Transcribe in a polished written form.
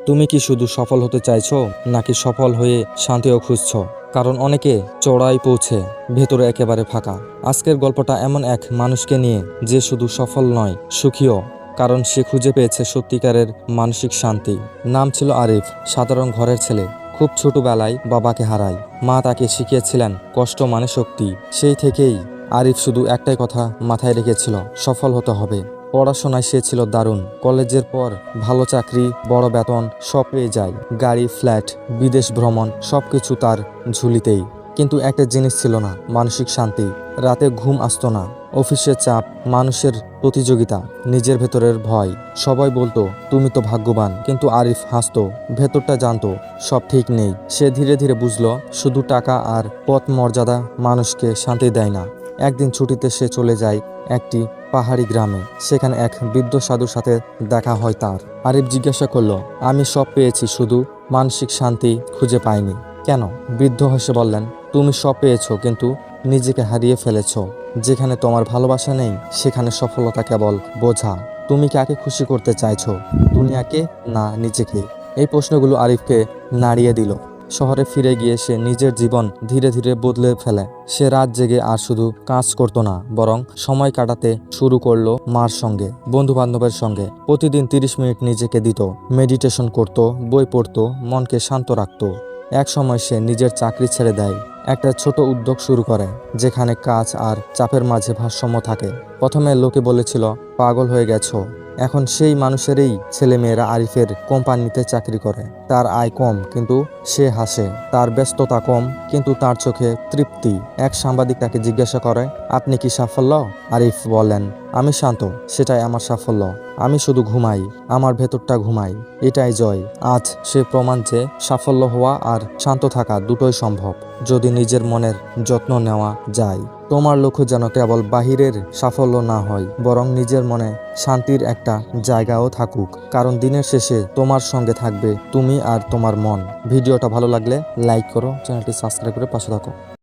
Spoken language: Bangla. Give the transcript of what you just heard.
তুমি কি শুধু সফল হতে চাইছো নাকি সফল হয়ে শান্তিও খুঁজছো? কারণ অনেকে চড়াই পৌঁছে ভেতরে একেবারে ফাঁকা। আজকের গল্পটা এমন এক মানুষকে নিয়ে যে শুধু সফল নয়, সুখীও। কারণ সে খুঁজে পেয়েছে সত্যিকারের মানসিক শান্তি। নাম ছিল আরিফ। সাধারণ ঘরের ছেলে। খুব ছোটবেলায় বাবাকে হারায়। মা তাকে শিখিয়েছিলেন কষ্ট মানে শক্তি। সেই থেকেই আরিফ শুধু একটাই কথা মাথায় রেখেছিল, সফল হতে হবে। পড়াশোনায় সে ছিল দারুণ। কলেজের পর ভালো চাকরি, বড় বেতন সব পেয়ে যায়। গাড়ি, ফ্ল্যাট, বিদেশ ভ্রমণ সবকিছু তার ঝুলিতেই। কিন্তু একটা জিনিস ছিল না, মানসিক শান্তি। রাতে ঘুম আসতো না। অফিসের চাপ, মানুষের প্রতিযোগিতা, নিজের ভেতরের ভয়। সবাই বলতো তুমি তো ভাগ্যবান, কিন্তু আরিফ হাসতো। ভেতরটা জানতো সব ঠিক নেই। সে ধীরে ধীরে বুঝলো শুধু টাকা আর পদ মর্যাদা মানুষকে শান্তি দেয় না। একদিন ছুটিতে সে চলে যায় একটি পাহাড়ি গ্রামে। সেখানে এক বৃদ্ধ সাধুর সাথে দেখা হয় তার। আরিফ জিজ্ঞাসা করলো, আমি সব পেয়েছি, শুধু মানসিক শান্তি খুঁজে পাইনি। কেন? বৃদ্ধ হেসে বললেন, তুমি সব পেয়েছো কিন্তু নিজেকে হারিয়ে ফেলেছো। যেখানে তোমার ভালোবাসা নেই সেখানে সফলতা কেবল বোঝা। তুমি কাকে খুশি করতে চাইছো, দুনিয়াকে না নিজেকে? এই প্রশ্নগুলো আরিফকে নাড়িয়ে দিল। শহরে ফিরে গিয়ে সে নিজের জীবন ধীরে ধীরে বদলে ফেলে। সে রাত জেগে আর শুধু কাজ করতো না, বরং সময় কাটাতে শুরু করলো মার সঙ্গে, বন্ধু বান্ধবের সঙ্গে। প্রতিদিন 30 মিনিট নিজেকে দিত। মেডিটেশন করত, বই পড়তো, মনকে শান্ত রাখতো। এক সময় সে নিজের চাকরি ছেড়ে দেয়। একটা ছোট উদ্যোগ শুরু করে, যেখানে কাজ আর চাপের মাঝে ভারসাম্য থাকে। প্রথমে লোকে বলেছিল পাগল হয়ে গেছো। এখন সেই মানুষেরই ছেলেমেয়েরা আরিফের কোম্পানিতে চাকরি করে। তার আয় কম কিন্তু সে হাসে। তার ব্যস্ততা কম কিন্তু তার চোখে তৃপ্তি। এক সাংবাদিক তাকে জিজ্ঞাসা করে, আপনি কি সাফল্য? আরিফ বলেন, আমি শান্ত, সেটাই আমার সাফল্য। আমি শুধু ঘুমাই, আমার ভেতরটা ঘুমাই, এটাই জয়। আজ সে প্রমাণ যে সাফল্য হওয়া আর শান্ত থাকা দুটোই সম্ভব, যদি নিজের মনের যত্ন নেওয়া যায়। তোমার লক্ষ্য যেন কেবল বাহিরের সাফল্য না হয়, বরং নিজের মনে শান্তির একটা জায়গাও থাকুক। কারণ দিনের শেষে তোমার সঙ্গে থাকবে তুমি আর তোমার মন। ভিডিওটা ভালো লাগলে লাইক করো, চ্যানেলটি সাবস্ক্রাইব করে পাশে থাকো।